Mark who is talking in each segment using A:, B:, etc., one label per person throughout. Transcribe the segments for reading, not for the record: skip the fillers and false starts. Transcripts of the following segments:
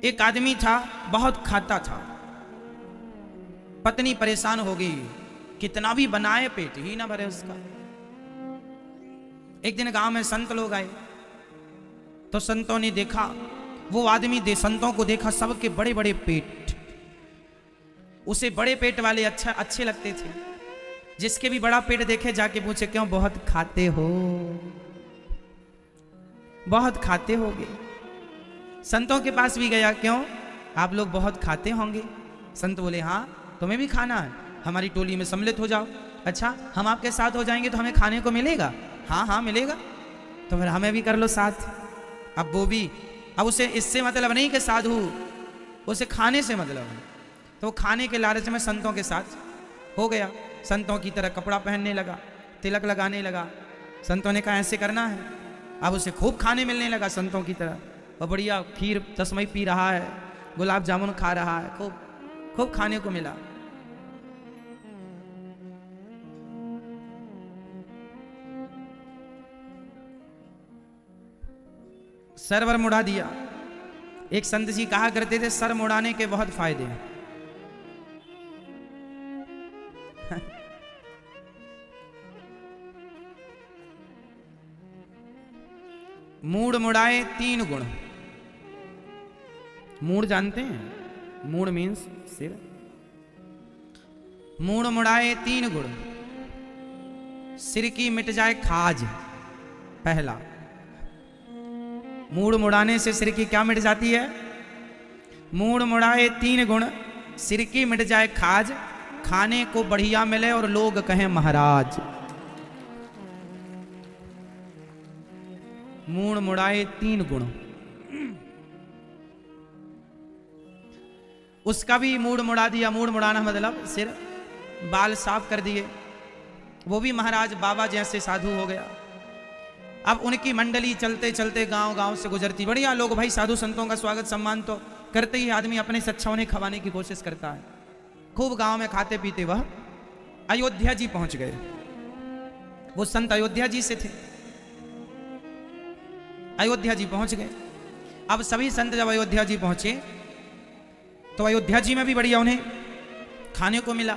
A: एक आदमी था, बहुत खाता था। पत्नी परेशान हो गई, कितना भी बनाए पेट ही ना भरे उसका। एक दिन गांव में संत लोग आए, तो संतों ने देखा, वो आदमी संतों को देखा, सबके बड़े बड़े पेट। उसे बड़े पेट वाले अच्छे लगते थे। जिसके भी बड़ा पेट देखे जाके पूछे, क्यों बहुत खाते हो, बहुत खाते होगे। संतों के पास भी गया, क्यों आप लोग बहुत खाते होंगे। संत बोले, हाँ तुम्हें भी खाना है, हमारी टोली में सम्मिलित हो जाओ। अच्छा, हम आपके साथ हो जाएंगे तो हमें खाने को मिलेगा। हाँ हाँ मिलेगा, तो फिर हमें भी कर लो साथ। अब वो भी, अब उसे इससे मतलब नहीं कि साधु, उसे खाने से मतलब है। तो खाने के लालच में संतों के साथ हो गया। संतों की तरह कपड़ा पहनने लगा, तिलक लगाने लगा। संतों ने कहा ऐसे करना है। अब उसे खूब खाने मिलने लगा संतों की तरह, और बढ़िया खीर तस्मई पी रहा है, गुलाब जामुन खा रहा है, खूब खूब खाने को मिला। सरवर मुड़ा दिया। एक संत जी कहा करते थे, सर मुड़ाने के बहुत फायदे हैं। मूड मुड़ाए 3 गुण। मूड जानते हैं, मूड मीन्स सिर। मूड मुड़ाए 3 गुण, सिर की मिट जाए खाज। पहला, मूड मुड़ाने से सिर की क्या मिट जाती है? मूड मुड़ाए 3 गुण, सिर की मिट जाए खाज, खाने को बढ़िया मिले और लोग कहें महाराज। मूड मुड़ाए 3 गुण। उसका भी मूड मुड़ा दिया। मूड मुड़ाना मतलब सिर बाल साफ कर दिए। वो भी महाराज बाबा जैसे साधु हो गया। अब उनकी मंडली चलते चलते गांव गांव से गुजरती। बढ़िया लोग भाई, साधु संतों का स्वागत सम्मान तो करते ही आदमी अपने से अच्छा उन्हें खवाने की कोशिश करता है। खूब गांव में खाते पीते वह अयोध्या जी पहुंच गए। वो संत अयोध्या जी से थे। अयोध्या जी पहुंच गए। अब सभी संत जब अयोध्या जी पहुंचे, तो अयोध्या जी में भी बढ़िया उन्हें खाने को मिला।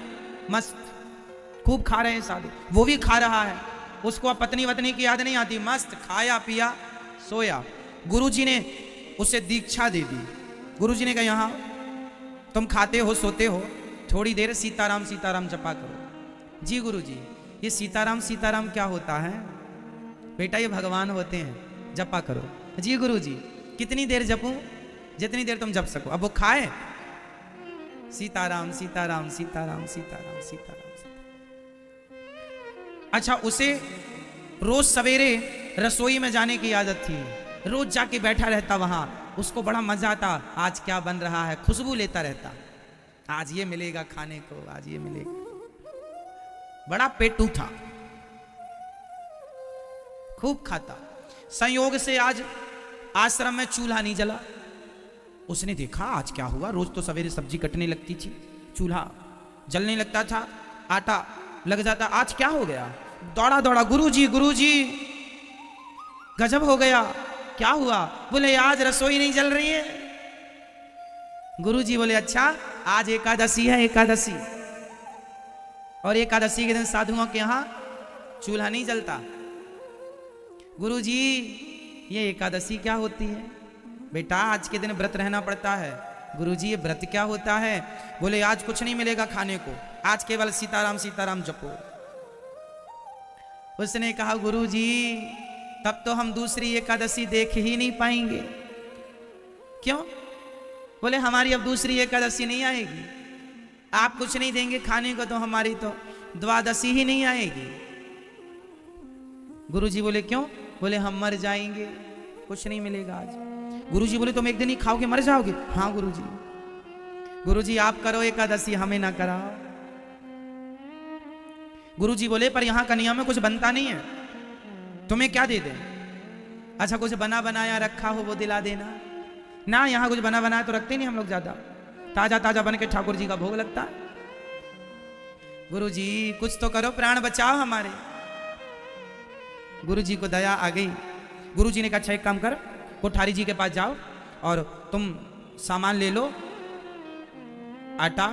A: मस्त खूब खा रहे हैं साधु, वो भी खा रहा है। उसको अब पत्नी वतनी की याद नहीं आती, मस्त खाया पिया सोया। गुरुजी ने उसे दीक्षा दे दी। गुरुजी ने कहा, यहाँ तुम खाते हो सोते हो, थोड़ी देर सीताराम सीताराम जपा करो। जी गुरुजी, ये सीताराम सीताराम क्या होता है? बेटा ये भगवान होते हैं, जपा करो। जी गुरुजी, कितनी देर जपूं? जितनी देर तुम जप सको। अब वो खाए, सीताराम सीताराम सीताराम सीताराम सीताराम। अच्छा, उसे रोज सवेरे रसोई में जाने की आदत थी। रोज जाके बैठा रहता वहां, उसको बड़ा मजा आता। आज क्या बन रहा है, खुशबू लेता रहता। आज ये मिलेगा खाने को, आज ये मिलेगा। बड़ा पेटू था, खूब खाता। संयोग से आज आश्रम में चूल्हा नहीं जला। उसने देखा आज क्या हुआ, रोज तो सवेरे सब्जी कटने लगती थी, चूल्हा जलने लगता था, आटा लग जाता, आज क्या हो गया? दौड़ा दौड़ा, गुरुजी गुरुजी गजब हो गया, क्या हुआ? बोले आज रसोई नहीं जल रही है। गुरुजी बोले, अच्छा आज एकादशी है, एकादशी, और एकादशी के दिन साधुओं के यहां चूल्हा नहीं जलता। गुरुजी ये एकादशी क्या होती है? बेटा आज के दिन व्रत रहना पड़ता है। गुरुजी ये व्रत क्या होता है? बोले आज कुछ नहीं मिलेगा खाने को, आज केवल सीताराम सीताराम जपो। उसने कहा, गुरुजी तब तो हम दूसरी एकादशी देख ही नहीं पाएंगे। क्यों? बोले हमारी अब दूसरी एकादशी नहीं आएगी। आप कुछ नहीं देंगे खाने को तो हमारी तो द्वादशी ही नहीं आएगी। गुरुजी बोले क्यों? बोले हम मर जाएंगे, कुछ नहीं मिलेगा आज। गुरुजी बोले तुम एक दिन ही खाओगे मर जाओगे? हाँ गुरुजी। गुरुजी आप करो एकादशी, हमें ना कराओ। गुरुजी बोले पर यहां कन्या में कुछ बनता नहीं है, तुम्हें क्या दे दें? अच्छा कुछ बना बनाया रखा हो वो दिला देना। ना यहां कुछ बना बनाया तो रखते नहीं हम लोग ज्यादा, ताजा ताजा बन के ठाकुर जी का भोग लगता है। गुरुजी कुछ तो करो, प्राण बचाओ हमारे। गुरुजी को दया आ गई। गुरुजी ने कहा अच्छा एक काम कर, कोठारी जी के पास जाओ और तुम सामान ले लो, आटा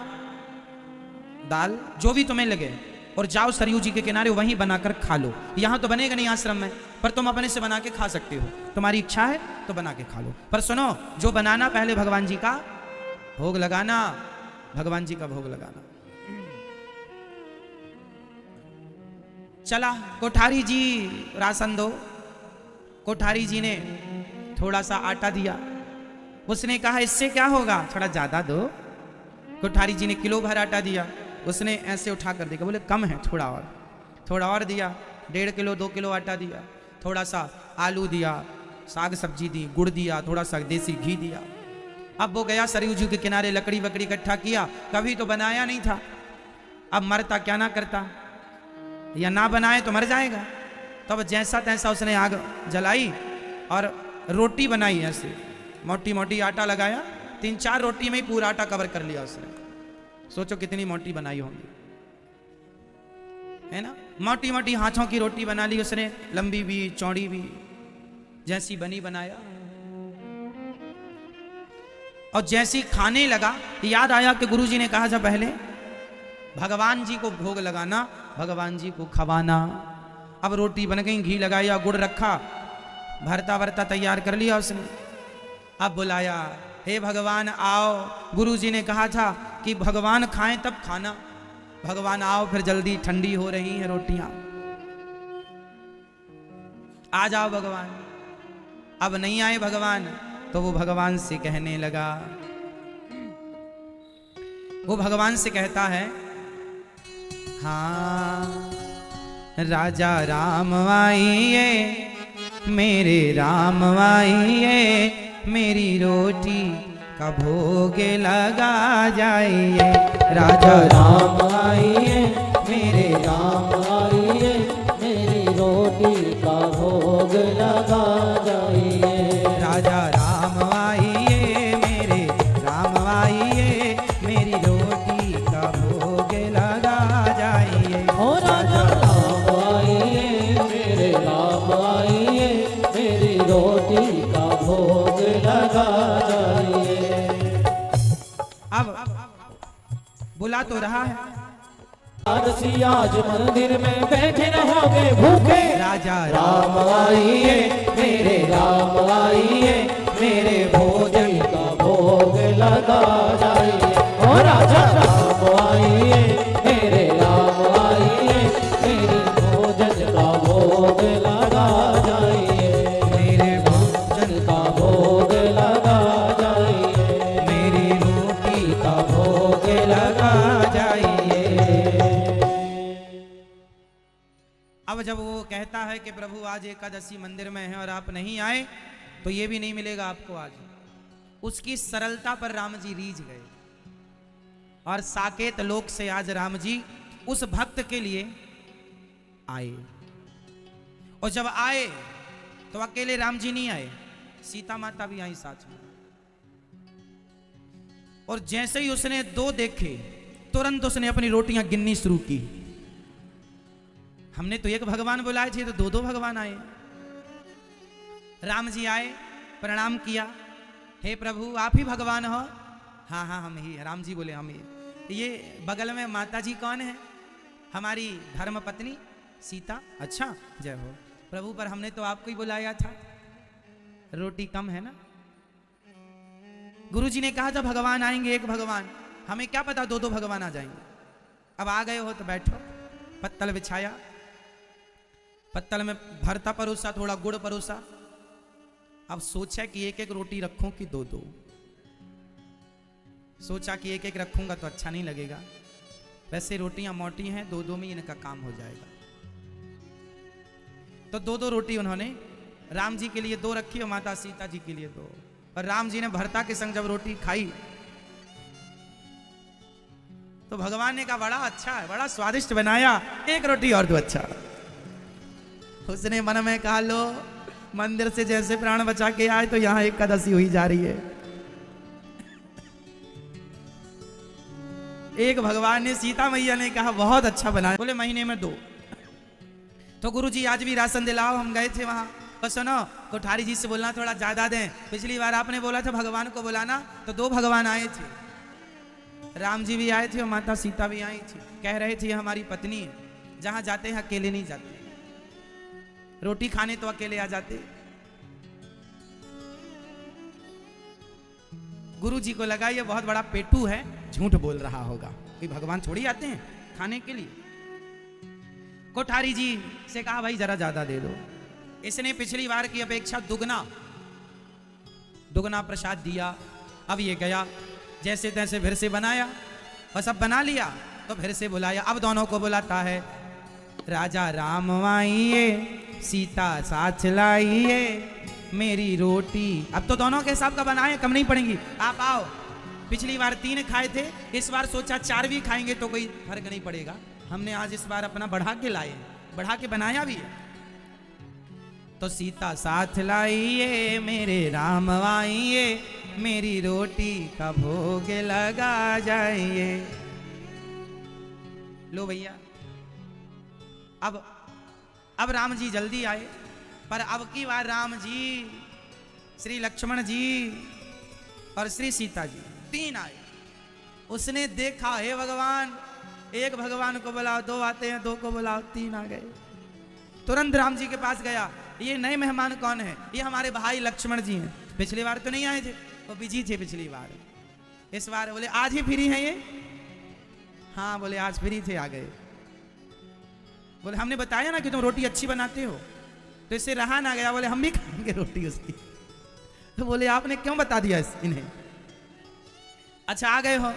A: दाल जो भी तुम्हें लगे, और जाओ सरयू जी के किनारे वहीं बनाकर खा लो। यहां तो बनेगा नहीं आश्रम में, पर तुम अपने से बना के खा सकते हो, तुम्हारी इच्छा है तो बना के खा लो। पर सुनो, जो बनाना पहले भगवान जी का भोग लगाना, भगवान जी का भोग लगाना। चला कोठारी जी राशन दो। कोठारी जी ने थोड़ा सा आटा दिया, उसने कहा इससे क्या होगा, थोड़ा ज्यादा दो। कोठारी जी ने किलो भर आटा दिया, उसने ऐसे उठा कर देखा, बोले कम है, थोड़ा और दिया। 1.5 किलो 2 किलो आटा दिया, थोड़ा सा आलू दिया, साग सब्जी दी, गुड़ दिया, थोड़ा सा देसी घी दिया। अब वो गया सरयू जी के किनारे, लकड़ी वकड़ी इकट्ठा किया, कभी तो बनाया नहीं था, अब मरता क्या ना करता, या ना बनाए तो मर जाएगा। तब जैसा तैसा उसने आग जलाई और रोटी बनाई, ऐसे मोटी मोटी आटा लगाया, 3-4 रोटी में ही पूरा आटा कवर कर लिया उसने। सोचो कितनी मोटी बनाई होंगी, है ना। मोटी मोटी हाथों की रोटी बना ली उसने, लंबी भी चौड़ी भी, जैसी बनी बनाया। और जैसी खाने लगा, याद आया कि गुरुजी ने कहा था पहले भगवान जी को भोग लगाना, भगवान जी को खवाना। अब रोटी बन गई, घी लगाया, गुड़ रखा, भरता भरता तैयार कर लिया उसने। अब बुलाया, हे भगवान आओ। गुरुजी ने कहा था कि भगवान खाएं तब खाना, भगवान आओ, फिर जल्दी ठंडी हो रही हैं रोटियां, आ जाओ भगवान। अब नहीं आए भगवान, तो वो भगवान से कहने लगा, वो भगवान से कहता है, हाँ राजा राम आइए, मेरे राम आइए, मेरी रोटी का भोग लगा जाइए। राजा राम आइए, मेरे राम आइए, मेरी रोटी का भोग लगा जाइए। राजा राम आइए, मेरे राम आइए, मेरी रोटी का भोग लगा जाइए।
B: ओ राजा राम आइए, मेरे राम आइए, मेरी रोटी का भोग लगा जाइए।
A: अब बुला तो रहा है,
B: आज मंदिर में बैठे रहोगे भूखे।
A: राजा
B: राम आइए, मेरे राम आइए, मेरे भोजन का भोग लगा जाइए। ओ राजा राम आइए, मेरे राम आइए, मेरे भोजन का भोग लगा जाइए।
A: मेरे भोजन
B: का भोग लगा जाइए,
A: मेरी रोटी
B: का भोग
A: लगा जाइए। अब जब वो कहता है कि प्रभु आज एकादशी मंदिर में है और आप नहीं आए, तो ये भी नहीं मिलेगा आपको आज, उसकी सरलता पर राम जी रीझ गए और साकेत लोक से आज राम जी उस भक्त के लिए आए। और जब आए तो अकेले राम जी नहीं आए, सीता माता भी आई साथ में। और जैसे ही उसने 2 देखे, तुरंत उसने अपनी रोटियां गिननी शुरू की। हमने तो एक भगवान बुलाए थे, तो 2-2 भगवान आए। राम जी आए, प्रणाम किया, हे प्रभु आप ही भगवान हो? हाँ हाँ हम ही। राम जी बोले हम ही। ये बगल में माता जी कौन है? हमारी धर्म पत्नी सीता। अच्छा जय हो प्रभु, पर हमने तो आपको ही बुलाया था, रोटी कम है ना। गुरु जी ने कहा था भगवान आएंगे, एक भगवान, हमें क्या पता 2-2 भगवान आ जाएंगे। अब आ गए हो तो बैठो। पत्तल बिछाया, पत्तल में भरता परोसा, थोड़ा गुड़ परोसा। अब सोचा कि 1-1 रोटी रखूं कि 2-2। सोचा कि 1-1 रखूंगा तो अच्छा नहीं लगेगा, वैसे रोटियां मोटी हैं, 2-2 में इनका काम हो जाएगा। तो 2-2 रोटी उन्होंने राम जी के लिए 2 रखी और माता सीता जी के लिए 2। और राम जी ने भरता के संग जब रोटी खाई तो भगवान ने कहा बड़ा अच्छा है, बड़ा स्वादिष्ट बनाया, 1 रोटी और 2 अच्छा। उसने मन में कहा लो, मंदिर से जैसे प्राण बचा के आए तो यहां एकादशी हुई जा रही है। एक भगवान ने, सीता मैया ने कहा बहुत अच्छा बनाया, बोले महीने में 2। तो गुरुजी आज भी राशन दिलाओ। हम गए थे वहां, तो सुनो, कोठारी जी से बोलना थोड़ा ज्यादा दें। पिछली बार आपने बोला था भगवान को बुलाना, तो 2 भगवान आए थे, राम जी भी आए थे और माता सीता भी आई थी। कह रहे थे हमारी पत्नी है, जहां जाते हैं अकेले नहीं जाते, रोटी खाने तो अकेले आ जाते। गुरु जी को लगा ये बहुत बड़ा पेटू है, झूठ बोल रहा होगा, कोई भगवान थोड़ी आते हैं खाने के लिए। कोठारी जी से कहा भाई जरा ज्यादा दे दो। इसने पिछली बार की अपेक्षा दुगना प्रसाद दिया। अब ये गया, जैसे तैसे फिर से बनाया और सब बना लिया, तो फिर से बुलाया। अब दोनों को बुलाता है, राजा राम आइए, सीता साथ लाइए, मेरी रोटी। अब तो दोनों के हिसाब का बनाए, कम नहीं पड़ेंगी, आप आओ। पिछली बार 3 खाए थे, इस बार सोचा 4 भी खाएंगे तो कोई फर्क नहीं पड़ेगा। हमने आज इस बार अपना बढ़ा के लाए, बढ़ा के बनाया भी है। तो सीता साथ लाइए, मेरे राम आइए, मेरी रोटी का भोग लगा जाइए। लो भैया, अब राम जी जल्दी आए, पर अब की बार राम जी, श्री लक्ष्मण जी और श्री सीता जी 3 आए। उसने देखा, हे भगवान, एक भगवान को बुलाओ 2 आते हैं, 2 को बुलाओ 3 आ गए। तुरंत राम जी के पास गया, ये नए मेहमान कौन है? ये हमारे भाई लक्ष्मण जी हैं, पिछली बार तो नहीं आए थे, वो बिजी थे पिछली बार। इस बार बोले आज ही फ्री हैं ये? हाँ बोले आज फ्री थे, आ गए। बोले हमने बताया ना कि तुम रोटी अच्छी बनाते हो, तो इससे रहा ना गया, बोले हम भी खाएंगे रोटी उसकी। तो बोले आपने क्यों बता दिया इन्हें? अच्छा आ गए हो।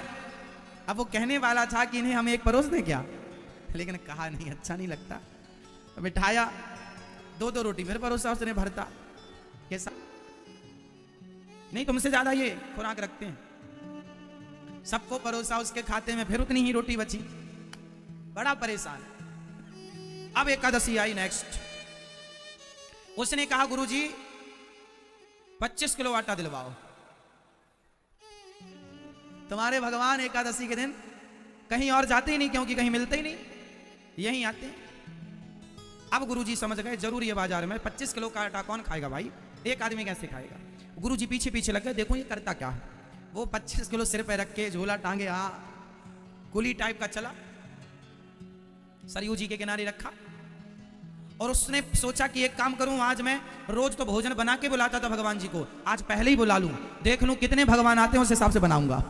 A: अब वो कहने वाला था कि इन्हें हम एक परोस दें क्या, लेकिन कहा नहीं, अच्छा नहीं लगता। बिठाया, 2 रोटी फिर परोसा उसने भरता। कैसा? नहीं तुमसे ज्यादा ये खुराक रखते हैं। सबको परोसा, उसके खाते में फिर उतनी ही रोटी बची। बड़ा परेशान। अब एकादशी आई नेक्स्ट। उसने कहा गुरुजी 25 किलो आटा दिलवाओ। तुम्हारे भगवान एकादशी के दिन कहीं और जाते ही नहीं, क्योंकि कहीं मिलते ही नहीं, यहीं आते हैं। अब गुरुजी समझ गए जरूर ये बाजार में 25 किलो का आटा कौन खाएगा भाई, एक आदमी कैसे खाएगा। गुरुजी पीछे पीछे लग गए, देखो ये करता क्या है। वो 25 किलो सिर पे रख के झोला टांगे, कुली टाइप का चला, सरयू जी के किनारे रखा, और उसने सोचा कि एक काम करूं, आज मैं रोज तो भोजन बना के बुलाता था भगवान जी को, आज पहले ही बुला लूं, देख लूं कितने भगवान आते हैं उस हिसाब से बनाऊंगा।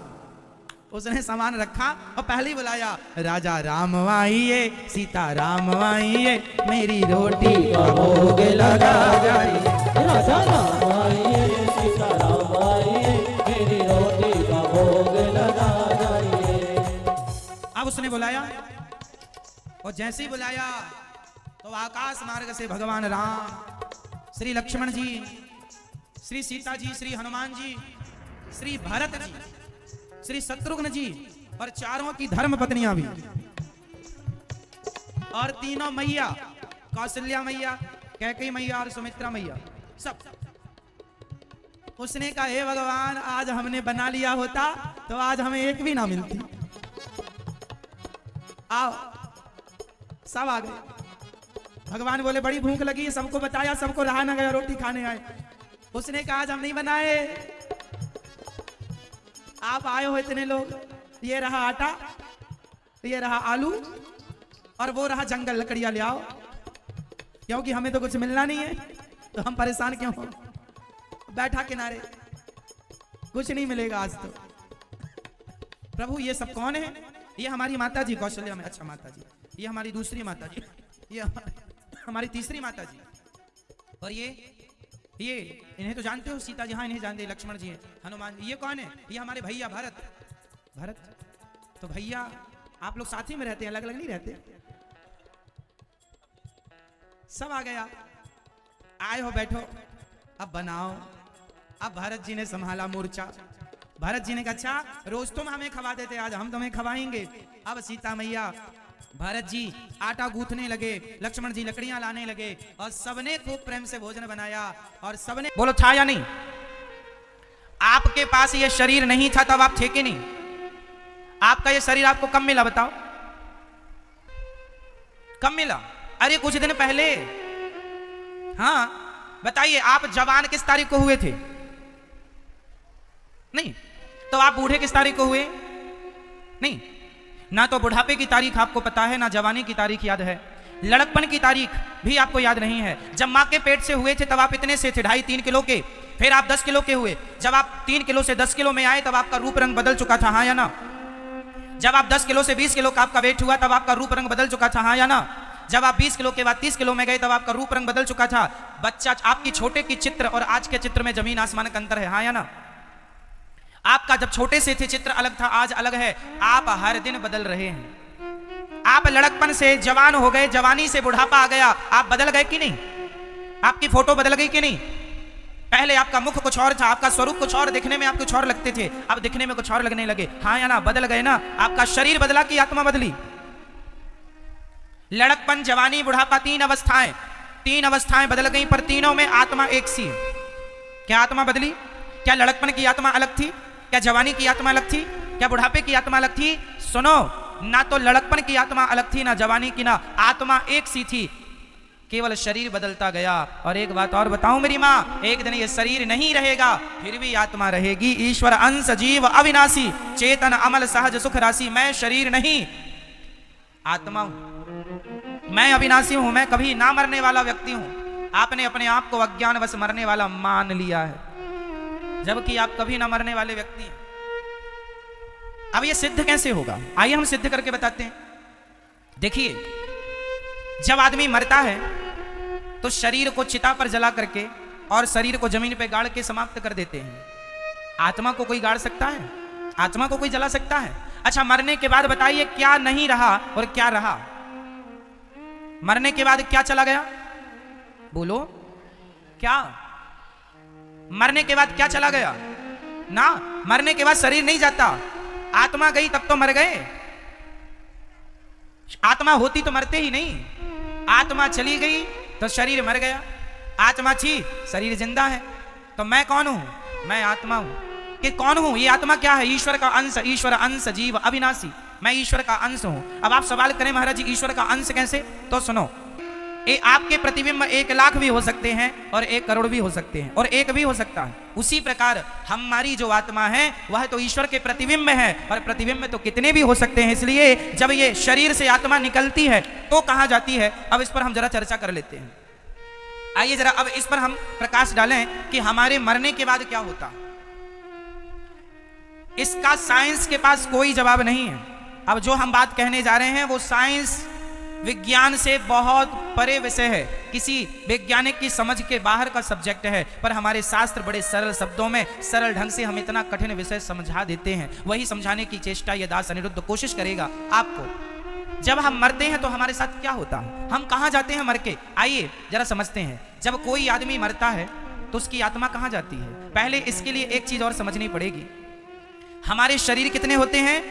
A: उसने सामान रखा और पहले ही बुलाया, राजा राम आइए, सीता राम आइए, मेरी रोटी का भोग लगा जाइए।
B: राजा राम आइए, सीता राम आइए, मेरी रोटी का भोग लगा जाइए।
A: अब उसने बुलाया, और जैसे ही बुलाया तो आकाश मार्ग से भगवान राम, श्री लक्ष्मण जी, श्री सीता जी, श्री हनुमान जी, श्री भरत जी, श्री शत्रुघ्न जी, और 4 की धर्म पत्नियां भी, और 3 मैया, कौशल्या मैया, कैकेयी मैया और सुमित्रा मैया, सब। उसने कहा हे भगवान, आज हमने बना लिया होता तो आज हमें एक भी ना मिलती। आओ, सब आ गए। भगवान बोले बड़ी भूख लगी, सबको बताया, सबको रहा ना गया, रोटी खाने आए। उसने कहा आज हम नहीं बनाए, आप आए हो इतने लोग, ये रहा आटा, ये रहा आलू, और वो रहा जंगल, लकड़ियां ले आओ, क्योंकि हमें तो कुछ मिलना नहीं है, तो हम परेशान क्यों हो। बैठा किनारे, कुछ नहीं मिलेगा आज तो। प्रभु ये सब कौन है? ये हमारी माता जी कौशल्या में, अच्छा माता जी, ये हमारी दूसरी माता जी, ये हमारी तीसरी माता जी, और ये इन्हें तो जानते हो, सीता जी, हाँ इन्हें जानते, लक्ष्मण जी हैं, हनुमान जी। ये कौन है? ये हमारे भैया भरत। तो भैया आप लोग साथ ही में रहते हैं, अलग अलग नहीं रहते। सब आ गया, आए हो, बैठो, अब बनाओ। अब भरत जी ने संभाला मोर्चा। भरत जी ने कहा अच्छा रोज तुम हमें खवा देते, आज हम तुम्हें खवाएंगे। अब सीता मैया, भरत जी आटा गूंथने लगे, लक्ष्मण जी लकड़ियां लाने लगे, और सबने खूब प्रेम से भोजन बनाया, और सबने बोलो था या नहीं? आपके पास ये शरीर नहीं था तब आप थे कि नहीं? आपका ये शरीर आपको कब मिला बताओ? कब मिला? अरे कुछ दिन पहले। हाँ बताइए आप जवान किस तारीख को हुए थे? नहीं। तो आप बूढ़े किस तारीख को हुए? नहीं। ना तो बुढ़ापे की तारीख आपको पता है, ना जवानी की तारीख याद है, लड़कपन की तारीख भी आपको याद नहीं है। जब माँ के पेट से हुए थे तब आप इतने से थे, 2.5-3 किलो के, फिर आप 10 किलो के हुए। जब आप 3 किलो से 10 किलो में आए तब आपका रूप रंग बदल चुका था, हाँ या ना? जब आप 10 किलो से 20 किलो का आपका वेट हुआ तब आपका रूप रंग बदल चुका था, हाँ या ना? जब आप 20 किलो के बाद 30 किलो में गए तब आपका रूप रंग बदल चुका था। बच्चा आपकी छोटे की चित्र और आज के चित्र में जमीन आसमान का अंतर है, हाँ या ना? आपका जब छोटे से थे चित्र अलग था, आज अलग है। आप हर दिन बदल रहे हैं। आप लड़कपन से जवान हो गए, जवानी से बुढ़ापा आ गया, आप बदल गए कि नहीं? आपकी फोटो बदल गई कि नहीं? पहले आपका मुख कुछ और था, आपका स्वरूप कुछ और, दिखने में आप कुछ और लगते थे, अब दिखने में कुछ और लगने लगे, हाँ या ना? बदल गए ना? आपका शरीर बदला कि आत्मा बदली? लड़कपन, जवानी, बुढ़ापा, 3 अवस्थाएं बदल गई, पर तीनों में आत्मा एक सी है। क्या आत्मा बदली? क्या लड़कपन की आत्मा अलग थी? क्या जवानी की आत्मा अलग थी? क्या बुढ़ापे की आत्मा अलग थी? सुनो, ना तो लड़कपन की आत्मा अलग थी, ना जवानी की, ना आत्मा एक सी थी, केवल शरीर बदलता गया। और एक बात और बताऊं मेरी माँ, एक दिन ये शरीर नहीं रहेगा, फिर भी आत्मा रहेगी। ईश्वर अंश जीव अविनाशी, चेतन अमल सहज सुख राशि। मैं शरीर नहीं, आत्मा हूं। मैं अविनाशी हूं, मैं कभी ना मरने वाला व्यक्ति हूं। आपने अपने आप को अज्ञानवश मरने वाला मान लिया है, जबकि आप कभी ना मरने वाले व्यक्ति हैं। अब ये सिद्ध कैसे होगा? आइए हम सिद्ध करके बताते हैं। देखिए, जब आदमी मरता है तो शरीर को चिता पर जला करके और शरीर को जमीन पर गाड़ के समाप्त कर देते हैं। आत्मा को कोई गाड़ सकता है? आत्मा को कोई जला सकता है? अच्छा, मरने के बाद बताइए क्या नहीं रहा और क्या रहा? मरने के बाद क्या चला गया? बोलो, क्या? मरने के बाद क्या चला गया? ना, मरने के बाद शरीर नहीं जाता, आत्मा गई तब तो मर गए। आत्मा होती तो मरते ही नहीं। आत्मा चली गई तो शरीर मर गया, आत्मा थी, शरीर जिंदा है। तो मैं कौन हूं? मैं आत्मा हूं। कि कौन हूं? ये आत्मा क्या है? ईश्वर का अंश, ईश्वर अंश जीव अविनाशी। मैं ईश्वर का अंश हूं। अब आप सवाल करें महाराज जी ईश्वर का अंश कैसे? तो सुनो, आपके प्रतिबिंब 1 लाख भी हो सकते हैं और 1 करोड़ भी हो सकते हैं और 1 भी हो सकता है। उसी प्रकार हमारी जो आत्मा है वह तो ईश्वर के प्रतिबिंब है, और प्रतिबिंब तो कितने भी हो सकते हैं। इसलिए जब ये शरीर से आत्मा निकलती है तो कहां जाती है? अब इस पर हम जरा चर्चा कर लेते हैं। आइए जरा अब इस पर हम प्रकाश डालें कि हमारे मरने के बाद क्या होता। इसका साइंस के पास कोई जवाब नहीं है। अब जो हम बात कहने जा रहे हैं वो साइंस विज्ञान से बहुत परे विषय है, किसी वैज्ञानिक की समझ के बाहर का सब्जेक्ट है, पर हमारे शास्त्र बड़े सरल शब्दों में सरल ढंग से हम इतना कठिन विषय समझा देते हैं। वही समझाने की चेष्टा ये दास अनिरुद्ध कोशिश करेगा आपको। जब हम मरते हैं तो हमारे साथ क्या होता है? हम कहां जाते हैं मर के? आइए जरा समझते हैं। जब कोई आदमी मरता है तो उसकी आत्मा कहां जाती है? पहले इसके लिए एक चीज और समझनी पड़ेगी। हमारे शरीर कितने होते हैं?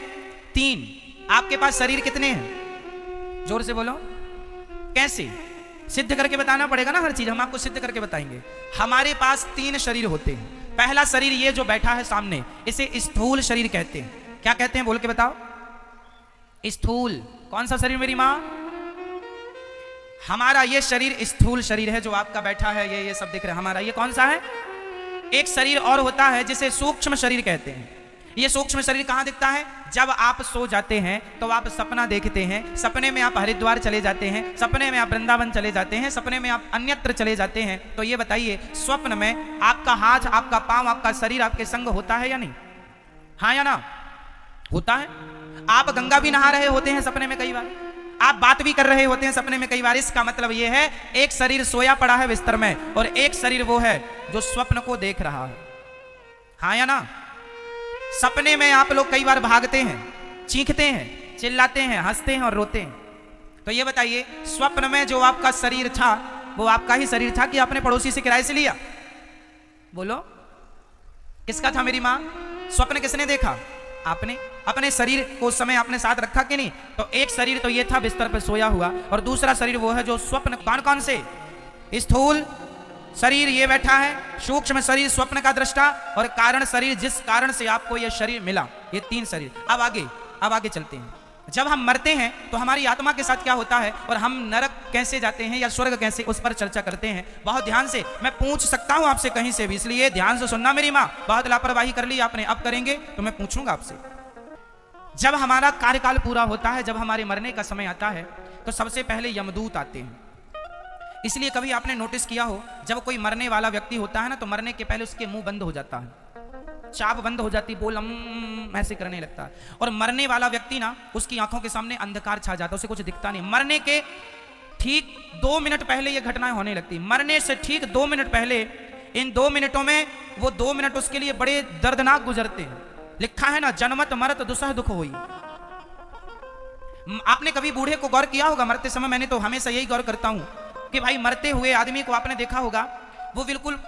A: 3। आपके पास शरीर कितने हैं? जोर से बोलो। कैसे? सिद्ध करके बताना पड़ेगा ना हर चीज, हम आपको सिद्ध करके बताएंगे। हमारे पास 3 शरीर होते हैं। पहला शरीर ये जो बैठा है सामने, इसे स्थूल शरीर कहते हैं। क्या कहते हैं? बोल के बताओ। स्थूल। कौन सा शरीर मेरी माँ? हमारा ये शरीर स्थूल शरीर है जो आपका बैठा है, ये सब दिख रहा है। हमारा ये कौन सा है? एक शरीर और होता है जिसे सूक्ष्म शरीर कहते हैं। ये सूक्ष्म शरीर कहां दिखता है? जब आप सो जाते हैं तो आप सपना देखते हैं, सपने में आप हरिद्वार चले जाते हैं, सपने में आप वृंदावन चले जाते हैं, सपने में आप अन्यत्र चले जाते हैं। तो ये बताइए, स्वप्न में आपका हाथ, आपका पांव, आपका शरीर आपके संग होता है या नहीं? हाँ या ना? होता है। आप गंगा भी नहा रहे होते हैं सपने में कई बार, आप बात भी कर रहे होते हैं सपने में कई बार। इसका मतलब यह है एक शरीर सोया पड़ा है बिस्तर में और एक शरीर वो है जो स्वप्न को देख रहा है। हाँ या ना? सपने में आप लोग कई बार भागते हैं, चीखते हैं, चिल्लाते हैं, हंसते हैं और रोते हैं। तो ये बताइए, स्वप्न में जो आपका शरीर था वो आपका ही शरीर था कि आपने पड़ोसी से किराए से लिया? बोलो, किसका था मेरी माँ? स्वप्न किसने देखा? आपने। अपने शरीर को उस समय आपने साथ रखा कि नहीं? तो एक शरीर तो ये था बिस्तर पर सोया हुआ, और दूसरा शरीर वो है जो स्वप्न। कौन कौन से? स्थूल शरीर ये बैठा है, सूक्ष्म शरीर स्वप्न का दृष्टा, और कारण शरीर जिस कारण से आपको यह शरीर मिला। ये 3 शरीर। अब आगे चलते हैं, जब हम मरते हैं तो हमारी आत्मा के साथ क्या होता है और हम नरक कैसे जाते हैं या स्वर्ग कैसे, उस पर चर्चा करते हैं। बहुत ध्यान से, मैं पूछ सकता हूं आपसे कहीं से भी, इसलिए ध्यान से सुनना मेरी माँ। बहुत लापरवाही कर ली आपने, अब करेंगे तो मैं पूछूंगा आपसे। जब हमारा कार्यकाल पूरा होता है, जब हमारे मरने का समय आता है, तो सबसे पहले यमदूत आते हैं। इसलिए कभी आपने नोटिस किया हो, जब कोई मरने वाला व्यक्ति होता है ना, तो मरने के पहले उसके मुंह बंद हो जाता है, चाप बंद हो जाती, बोल ऐसे करने लगता है। और मरने वाला व्यक्ति ना, उसकी आंखों के सामने अंधकार छा जाता है, उसे कुछ दिखता नहीं। मरने के ठीक 2 मिनट पहले ये घटनाएं होने लगती। मरने से ठीक 2 मिनट पहले, इन 2 मिनटों में, वो 2 मिनट उसके लिए बड़े दर्दनाक गुजरते हैं। लिखा है ना, जन्मत मरत दुसह दुख होई। आपने कभी बूढ़े को गौर किया होगा मरते समय? मैंने तो हमेशा यही गौर करता हूं कि भाई मरते हुए आदमी को आपने देखा होगा, वो बिल्कुल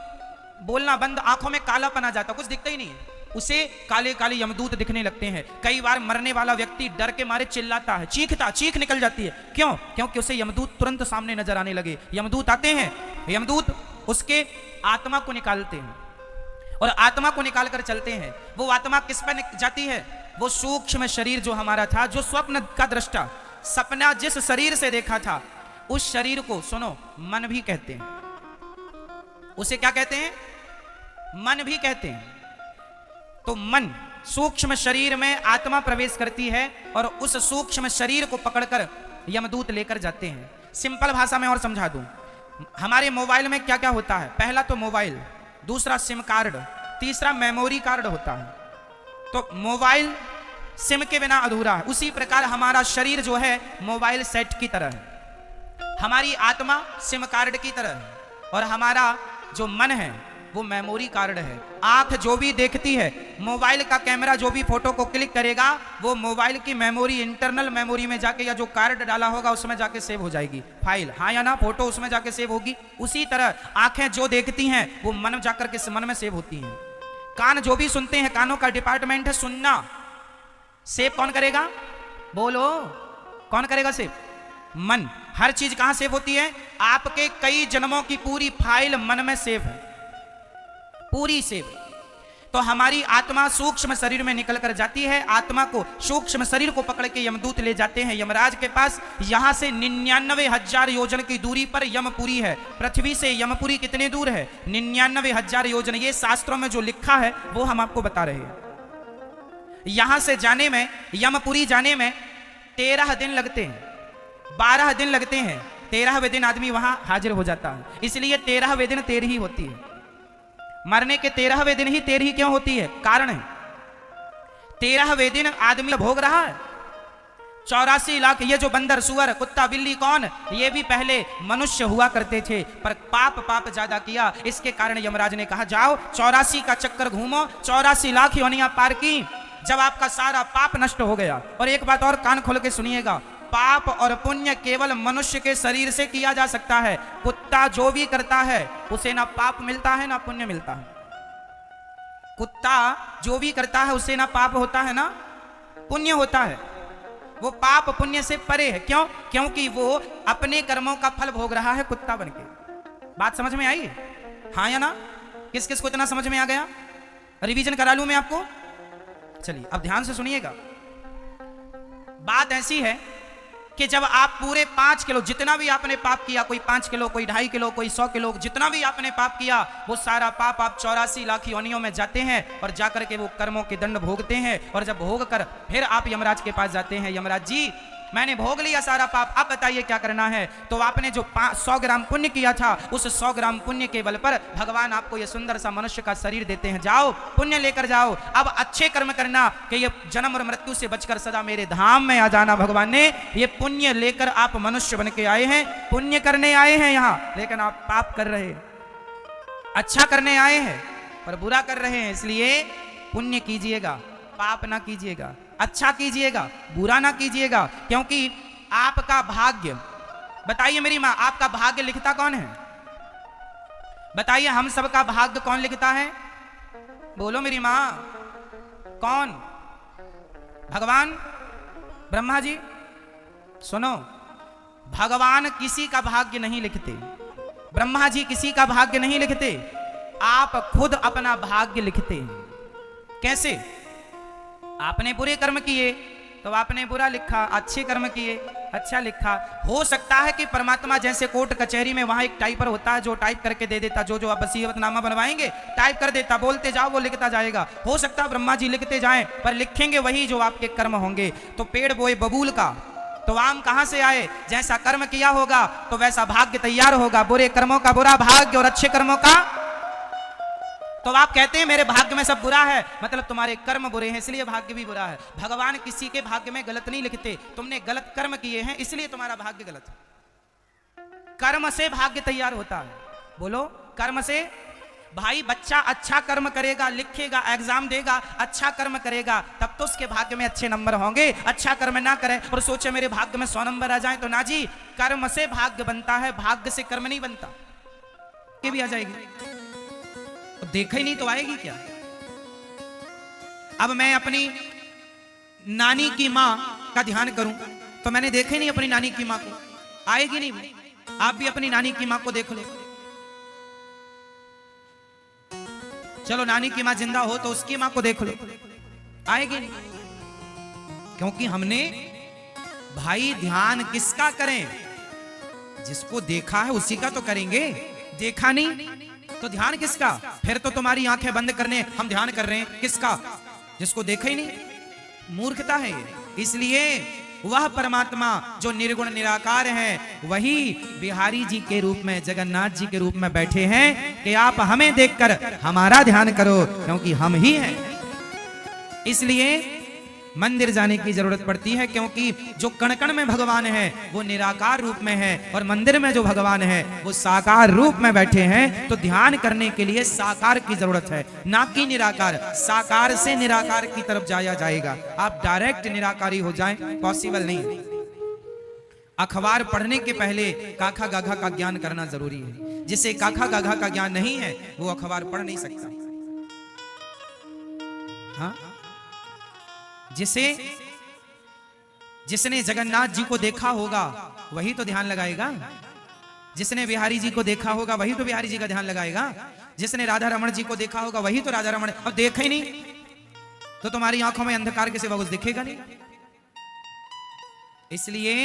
A: बोलना बंद, आंखों में कालापन आ जाता, कुछ दिखता ही नहीं है उसे, काले काले यमदूत दिखने लगते हैं। कई बार मरने वाला व्यक्ति डर के मारे चिल्लाता है, चीख निकल जाती है। क्यों? क्योंकि उसे यमदूत तुरंत सामने नजर आने लगे। यमदूत आते हैं, यमदूत उसके आत्मा को निकालते हैं और आत्मा को निकाल कर चलते हैं। वो आत्मा किस पर जाती है? वो सूक्ष्म शरीर जो हमारा था, जो स्वप्न का दृष्टा, सपना जिस शरीर से देखा था, उस शरीर को सुनो मन भी कहते हैं। उसे क्या कहते हैं? मन भी कहते हैं। तो मन, सूक्ष्म शरीर में आत्मा प्रवेश करती है और उस सूक्ष्म शरीर को पकड़कर यमदूत लेकर जाते हैं। सिंपल भाषा में और समझा दूं, हमारे मोबाइल में क्या क्या होता है? पहला तो मोबाइल, दूसरा सिम कार्ड, तीसरा मेमोरी कार्ड होता है। तो मोबाइल सिम के बिना अधूरा है। उसी प्रकार हमारा शरीर जो है मोबाइल सेट की तरह है, हमारी आत्मा सिम कार्ड की तरह है और हमारा जो मन है वो मेमोरी कार्ड है। आंख जो भी देखती है, मोबाइल का कैमरा जो भी फोटो को क्लिक करेगा, वो मोबाइल की मेमोरी, इंटरनल मेमोरी में जाके, या जो कार्ड डाला होगा उसमें जाके सेव हो जाएगी फाइल, हाँ या ना, फोटो उसमें जाके सेव होगी। उसी तरह आंखें जो देखती हैं वो मन जाकर के मन में सेव होती हैं। कान जो भी सुनते हैं, कानों का डिपार्टमेंट है सुनना, सेव कौन करेगा? बोलो, कौन करेगा सेव? मन। हर चीज कहां सेव होती है? आपके कई जन्मों की पूरी फाइल मन में सेव है, पूरी सेव। तो हमारी आत्मा सूक्ष्म शरीर में निकल कर जाती है। आत्मा को, सूक्ष्म शरीर को पकड़ के यमदूत ले जाते हैं यमराज के पास। यहां से 99,000 योजन की दूरी पर यमपुरी है। पृथ्वी से यमपुरी कितने दूर है? 99,000 योजन। ये शास्त्रों में जो लिखा है वो हम आपको बता रहे हैं। यहां से जाने में, यमपुरी जाने में 13 दिन लगते हैं, 12 दिन लगते हैं। 13वें दिन आदमी वहां हाजिर हो जाता है, इसलिए 13वें दिन 13 ही होती है। मरने के 13वें दिन ही 13 क्यों होती है? कारण है, 13वें दिन आदमी भोग रहा है 84 लाख। ये जो बंदर, सुअर, कुत्ता, बिल्ली, कौन, ये भी पहले मनुष्य हुआ करते थे, पर पाप ज्यादा किया। इसके कारण यमराज ने कहा जाओ 84 का चक्कर घूमो, 84 लाख योनियां पार की। जब आपका सारा पाप नष्ट हो गया, और एक बात और कान खोल के सुनिएगा, पाप और पुण्य केवल मनुष्य के शरीर से किया जा सकता है। कुत्ता जो भी करता है उसे ना पाप मिलता है ना पुण्य मिलता है। कुत्ता जो भी करता है उसे ना पाप होता है ना पुण्य होता है। वो पाप पुण्य से परे है। क्यों? क्योंकि वो अपने कर्मों का फल भोग रहा है कुत्ता बनके। बात समझ में आई? हाँ या ना? किस किस को इतना समझ में आ गया? रिवीजन करा लूं मैं आपको? चलिए अब ध्यान से सुनिएगा। बात ऐसी है कि जब आप पूरे 5 किलो, जितना भी आपने पाप किया, कोई 5 किलो, कोई 2.5 किलो, कोई 100 किलो, जितना भी आपने पाप किया, वो सारा पाप आप 84 लाख योनियों में जाते हैं और जाकर के वो कर्मों के दंड भोगते हैं। और जब भोग कर फिर आप यमराज के पास जाते हैं, यमराज जी मैंने भोग लिया सारा पाप, अब बताइए क्या करना है। तो आपने जो 100 ग्राम पुण्य किया था, उस 100 ग्राम पुण्य के बल पर भगवान आपको ये सुंदर सा मनुष्य का शरीर देते हैं, जाओ पुण्य लेकर जाओ, अब अच्छे कर्म करना कि ये जन्म और मृत्यु से बचकर सदा मेरे धाम में आ जाना। भगवान ने ये पुण्य लेकर, आप मनुष्य बन के आए हैं, पुण्य करने आए हैं यहाँ, लेकिन आप पाप कर रहे हैं। अच्छा करने आए हैं पर बुरा कर रहे हैं, इसलिए पुण्य कीजिएगा, पाप ना कीजिएगा, अच्छा कीजिएगा, बुरा ना कीजिएगा, क्योंकि आपका भाग्य, बताइए मेरी मां, आपका भाग्य लिखता कौन है? बताइए हम सबका भाग्य कौन लिखता है? बोलो मेरी मां, कौन? भगवान ब्रह्मा जी। सुनो, भगवान किसी का भाग्य नहीं लिखते, ब्रह्मा जी किसी का भाग्य नहीं लिखते, आप खुद अपना भाग्य लिखते हैं। कैसे? आपने बुरे कर्म किए तो आपने बुरा लिखा, अच्छे कर्म किए अच्छा लिखा। हो सकता है कि परमात्मा जैसे कोर्ट कचहरी में वहां एक टाइपर होता है जो टाइप करके दे देता, जो आप वसीयतनामा बनवाएंगे टाइप कर देता, बोलते जाओ वो लिखता जाएगा। हो सकता है ब्रह्मा जी लिखते जाएं पर लिखेंगे वही जो आपके कर्म होंगे। तो पेड़ बोए बबूल का तो आम कहां से आए? जैसा कर्म किया होगा तो वैसा भाग्य तैयार होगा। बुरे कर्मों का बुरा भाग्य और अच्छे कर्मों का। तो आप कहते हैं मेरे भाग्य में सब बुरा है, मतलब तुम्हारे कर्म बुरे हैं इसलिए भाग्य भी बुरा है। भगवान किसी के भाग्य में गलत नहीं लिखते, तुमने गलत कर्म किए हैं इसलिए तुम्हारा भाग्य गलत है। कर्म से भाग्य तैयार होता है। बोलो कर्म से। भाई बच्चा अच्छा कर्म करेगा, लिखेगा, एग्जाम देगा, अच्छा कर्म करेगा तब तो उसके भाग्य में अच्छे नंबर होंगे। अच्छा कर्म ना करे और सोचे मेरे भाग्य में 100 नंबर आ जाए तो ना जी, कर्म से भाग्य बनता है, भाग्य से कर्म नहीं बनता। ये भी आ जाएगी तो देखा ही नहीं तो आएगी क्या? अब मैं अपनी नानी की मां का ध्यान करूं तो मैंने देखा ही नहीं अपनी नानी की मां को, आएगी नहीं। आप भी अपनी नानी की मां को देख लो। चलो नानी की मां जिंदा हो तो उसकी मां को देख लो, आएगी नहीं। क्योंकि हमने भाई ध्यान किसका करें? जिसको देखा है उसी का तो करेंगे, देखा नहीं तो ध्यान किसका? फिर तो तुम्हारी आंखें बंद करने हम ध्यान कर रहे हैं, किसका? जिसको देखा ही नहीं। मूर्खता है ये। इसलिए वह परमात्मा जो निर्गुण निराकार है वही बिहारी जी के रूप में, जगन्नाथ जी के रूप में बैठे हैं कि आप हमें देखकर हमारा ध्यान करो, क्योंकि हम ही हैं। इसलिए मंदिर जाने की जरूरत पड़ती है, क्योंकि जो कण कण में भगवान है वो निराकार रूप में है और मंदिर में जो भगवान है वो साकार रूप में बैठे हैं। तो ध्यान करने के लिए साकार की जरूरत है, ना कि निराकार। साकार से निराकार की तरफ जाया जाएगा, आप डायरेक्ट निराकारी हो जाएं पॉसिबल नहीं। अखबार पढ़ने के पहले काखा गाघा का ज्ञान करना जरूरी है। जिसे काखा गाघा का ज्ञान नहीं है वो अखबार पढ़ नहीं सकता। हाँ, जिसने जगन्नाथ जी को देखा होगा वही तो ध्यान लगाएगा। जिसने बिहारी जी को देखा होगा वही तो बिहारी जी का ध्यान लगाएगा। जिसने राधा रमण जी को देखा होगा वही तो राधा रमण। अब देखा ही नहीं तो तुम्हारी आंखों में अंधकार के सिवा कुछ दिखेगा नहीं। इसलिए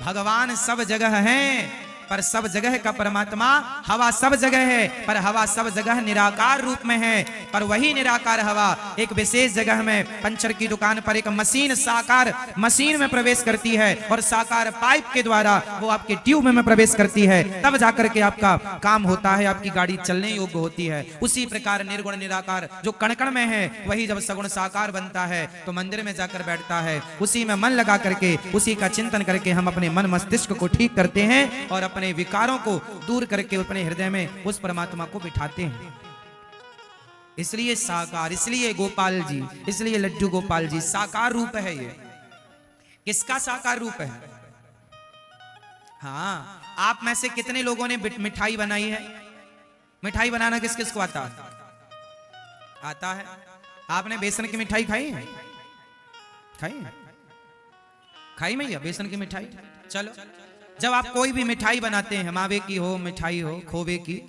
A: भगवान सब जगह है पर सब जगह का परमात्मा। हवा सब जगह है पर हवा सब जगह निराकार रूप में है। पर वही निराकार हवा एक विशेष जगह में पंचर की दुकान पर एक मशीन, साकार मशीन में प्रवेश करती है और साकार पाइप के द्वारा वो आपके ट्यूब में प्रवेश करती है, तब जाकर के आपका काम होता है, आपकी गाड़ी चलने योग्य होती है। उसी प्रकार निर्गुण निराकार जो कण कण में है वही जब सगुण साकार बनता है तो मंदिर में जाकर बैठता है। उसी में मन लगा करके उसी का चिंतन करके हम अपने मन मस्तिष्क को ठीक करते हैं और अपने विकारों को दूर करके अपने हृदय में उस परमात्मा को बिठाते हैं। इसलिए साकार, इसलिए गोपाल जी, इसलिए लड्डू गोपाल जी साकार रूप है। ये किसका साकार रूप है? हाँ, आप में से कितने लोगों ने मिठाई बनाई है? मिठाई बनाना किस किस को आता है? आता है। आपने बेसन की मिठाई खाई है? खाई है? खाई मैया बेसन की मिठाई? चलो, जब आप कोई भी मिठाई बनाते हैं, मावे की हो, मिठाई हो, खोवे की,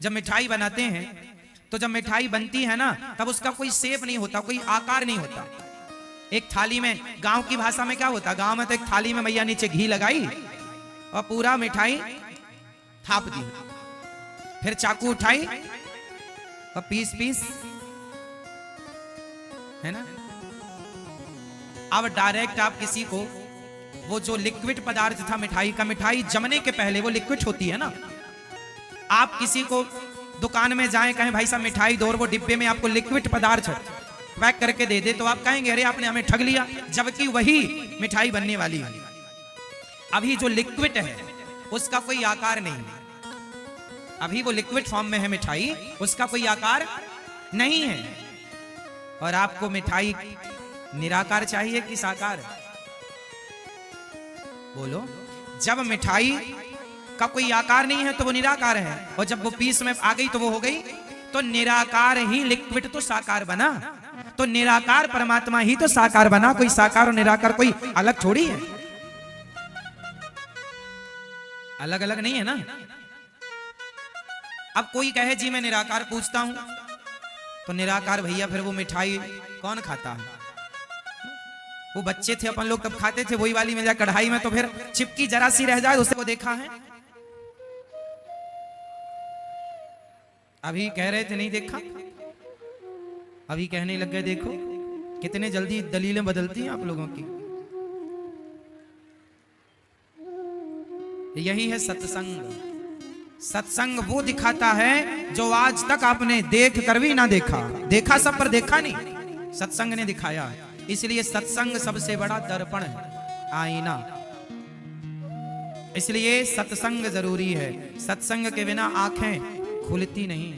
A: जब मिठाई बनाते हैं तो जब मिठाई बनती है ना तब उसका कोई शेप नहीं होता, कोई आकार नहीं होता। एक थाली में, गांव की भाषा में क्या होता, गांव में तो एक थाली में मैया नीचे घी लगाई और पूरा मिठाई थाप दी, फिर चाकू उठाई और पीस पीस, है ना। अब डायरेक्ट आप किसी को वो जो लिक्विड पदार्थ था मिठाई का, मिठाई जमने के पहले वो लिक्विड होती है ना, आप किसी को दुकान में जाएं कहें भाई साहब मिठाई दो और वो डिब्बे में आपको लिक्विड पदार्थ पैक करके दे दे तो आप कहेंगे अरे आपने हमें ठग लिया, जबकि वही मिठाई बनने वाली है। अभी जो लिक्विड है उसका कोई आकार नहीं है, अभी वो लिक्विड फॉर्म में है मिठाई, उसका कोई आकार नहीं है। और आपको मिठाई निराकार चाहिए कि साकार? बोलो। जब मिठाई का कोई आकार नहीं है तो वो निराकार है, और जब वो पीस में आ गई तो वो हो गई। तो निराकार ही लिक्विड तो साकार बना, तो निराकार परमात्मा ही तो साकार बना। कोई साकार और निराकार कोई अलग थोड़ी है, अलग अलग नहीं है ना। अब कोई कहे जी मैं निराकार पूछता हूं, तो निराकार भैया फिर वो मिठाई कौन खाता है? वो बच्चे थे अपन लोग तब खाते थे वही वाली मिल जाए कढ़ाई में तो फिर चिपकी जरा सी रह जाए उससे वो देखा है। अभी कह रहे थे नहीं देखा, अभी कहने लग गए। देखो कितने जल्दी दलीलें बदलती हैं आप लोगों की। यही है सत्संग। सत्संग वो दिखाता है जो आज तक आपने देख कर भी ना देखा। देखा सब पर देखा नहीं, सत्संग ने दिखाया। इसलिए सत्संग सबसे बड़ा दर्पण है, आईना। इसलिए सत्संग जरूरी है। सत्संग के बिना आंखें खुलती नहीं।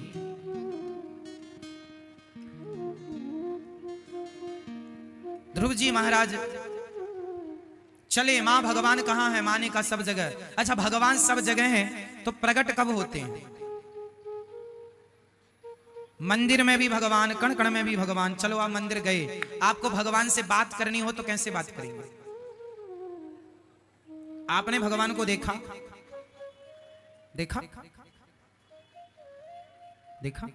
A: ध्रुव जी महाराज चले, मां भगवान कहां है? माने का सब जगह। अच्छा भगवान सब जगह हैं तो प्रकट कब होते हैं? मंदिर में भी भगवान, कण कण में भी भगवान। चलो आप मंदिर गए, आपको भगवान से बात करनी हो तो कैसे बात करेंगे? आपने भगवान को देखा? देखा? देखा?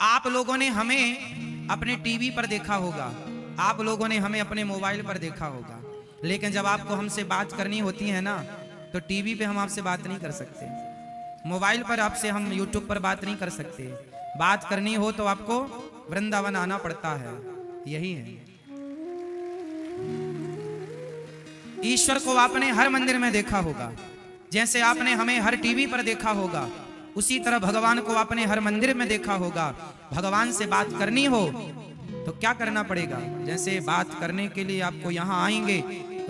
A: आप लोगों ने हमें अपने टीवी पर देखा होगा, आप लोगों ने हमें अपने मोबाइल पर देखा होगा, लेकिन जब आपको हमसे बात करनी होती है ना तो टीवी पे हम आपसे बात नहीं कर सकते, मोबाइल पर आपसे हम यूट्यूब पर बात नहीं कर सकते। बात करनी हो तो आपको वृंदावन आना पड़ता है। यही है। ईश्वर को आपने हर मंदिर में देखा होगा, जैसे आपने हमें हर टीवी पर देखा होगा, उसी तरह भगवान को आपने हर मंदिर में देखा होगा। भगवान से बात करनी हो तो क्या करना पड़ेगा? जैसे बात करने के लिए आपको यहाँ आएंगे,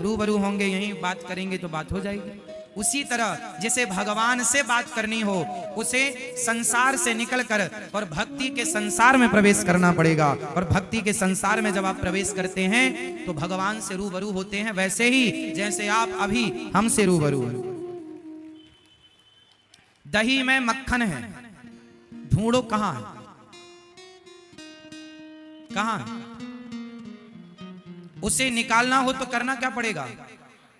A: रूबरू होंगे, यहीं बात करेंगे तो बात हो जाएगी। उसी तरह जिसे भगवान से बात करनी हो उसे संसार से निकलकर और भक्ति के संसार में प्रवेश करना पड़ेगा। और भक्ति के संसार में जब आप प्रवेश करते हैं तो भगवान से रूबरू होते हैं, वैसे ही जैसे आप अभी हमसे रूबरू हैं। दही में मक्खन है, ढूंढो कहां है? कहां है? उसे निकालना हो तो करना क्या पड़ेगा?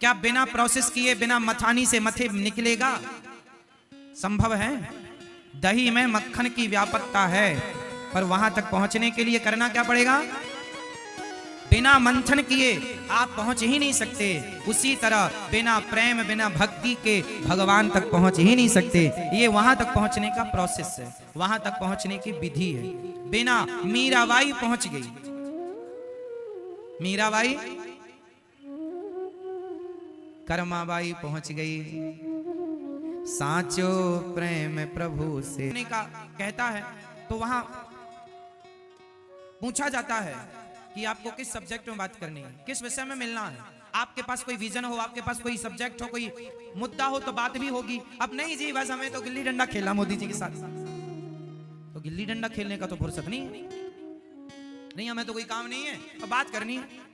A: क्या बिना प्रोसेस किए, बिना मथानी से मथे निकलेगा? संभव है? दही में मक्खन की व्यापकता है, पर वहां तक पहुंचने के लिए करना क्या पड़ेगा? बिना मंथन किए आप पहुंच ही नहीं सकते। उसी तरह बिना प्रेम, बिना भक्ति के भगवान तक पहुंच ही नहीं सकते। ये वहां तक पहुंचने का प्रोसेस है, वहां तक पहुंचने की विधि है। बिना मीराबाई पहुंच गई, मीराबाई, कर्माबाई पहुंच गई। साचो प्रेम प्रभु से का कहता है तो वहां पूछा जाता है कि आपको किस सब्जेक्ट में बात करनी है, किस विषय में मिलना है। आपके पास कोई विजन हो, आपके पास कोई सब्जेक्ट हो, कोई मुद्दा हो तो बात भी होगी। अब नहीं जी बस हमें तो गिल्ली डंडा खेलना मोदी जी के साथ, तो गिल्ली डंडा खेलने का तो फुर्सत नहीं, हमें तो कोई काम नहीं है, अब बात करनी है।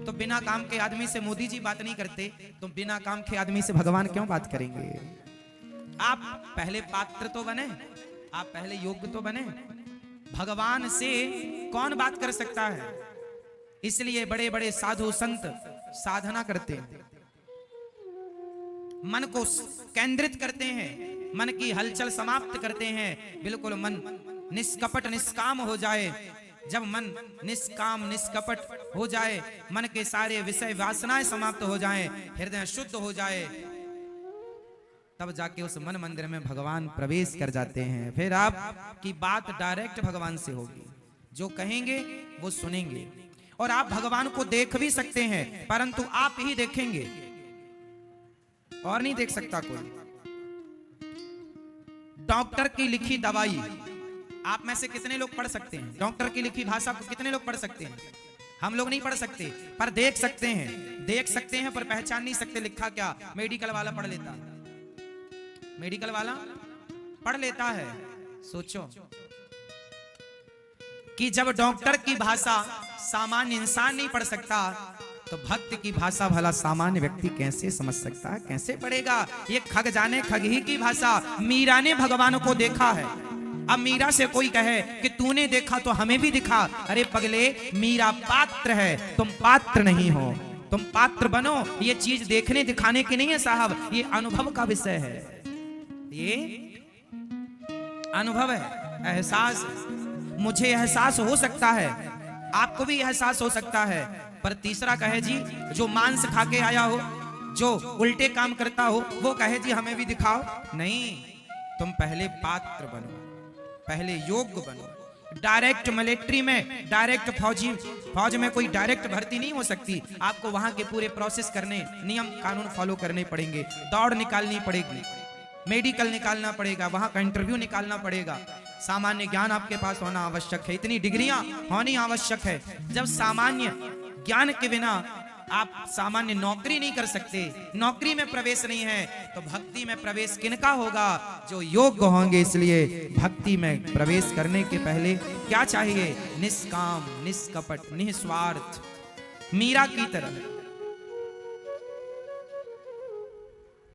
A: तो बिना काम के आदमी से मोदी जी बात नहीं करते, तो बिना काम के आदमी से भगवान क्यों बात करेंगे? आप पहले पात्र तो बने, आप पहले योग्य तो बने। भगवान से कौन बात कर सकता है? इसलिए बड़े बड़े साधु संत साधना करते हैं, मन को केंद्रित करते हैं, मन की हलचल समाप्त करते हैं, बिल्कुल मन निष्कपट निष्काम हो जाए। जब मन निष्काम निष्कपट हो जाए, मन के सारे विषय वासनाएं समाप्त हो जाएं, हृदय शुद्ध हो जाए, तब जाके उस मन मंदिर में भगवान प्रवेश कर जाते हैं। फिर आपकी बात डायरेक्ट भगवान से होगी, जो कहेंगे वो सुनेंगे। और आप भगवान को देख भी सकते हैं, परंतु आप ही देखेंगे और नहीं देख सकता कोई। डॉक्टर की लिखी दवाई आप में से कितने लोग पढ़ सकते हैं? डॉक्टर की लिखी भाषा को कितने लोग पढ़ सकते हैं? हम लोग नहीं पढ़ सकते, पर देख सकते हैं। देख सकते हैं पर पहचान नहीं सकते लिखा क्या। मेडिकल वाला पढ़ लेता है, मेडिकल वाला पढ़ लेता है। सोचो कि जब डॉक्टर की भाषा सामान्य इंसान नहीं पढ़ सकता, तो भक्त की भाषा भला सामान्य व्यक्ति कैसे समझ सकता है, कैसे पढ़ेगा? ये खग जाने खग ही की भाषा। मीरा ने भगवान को देखा है। अब मीरा से कोई कहे कि तूने देखा तो हमें भी दिखा। अरे पगले, मीरा पात्र है, तुम पात्र नहीं हो। तुम पात्र बनो, ये चीज देखने दिखाने की नहीं है साहब, ये अनुभव का विषय है, ये अनुभव है, एहसास। मुझे एहसास हो सकता है आपको भी एहसास हो सकता है। पर तीसरा कहे जी जो मांस खा के आया हो, जो उल्टे काम करता हो, वो कहे जी हमें भी दिखाओ। नहीं, तुम पहले पात्र बनो, पहले योग्य बनो। डायरेक्ट मिलिट्री में, डायरेक्ट फौज में कोई डायरेक्ट भर्ती नहीं हो सकती। आपको वहां के पूरे प्रोसेस करने, नियम कानून फॉलो करने पड़ेंगे, दौड़ निकालनी पड़ेगी, मेडिकल निकालना पड़ेगा, वहां का इंटरव्यू निकालना पड़ेगा। सामान्य ज्ञान आपके पास होना आवश्यक है, इतनी डिग्रियां होनी आवश्यक है। जब सामान्य ज्ञान के बिना आप सामान्य नौकरी नहीं कर सकते, नौकरी में प्रवेश नहीं है, तो भक्ति में प्रवेश किनका होगा? जो योग्य होंगे। इसलिए भक्ति में प्रवेश करने के पहले क्या चाहिए? निष्काम, निष्कपट, निस्वार्थ, मीरा की तरह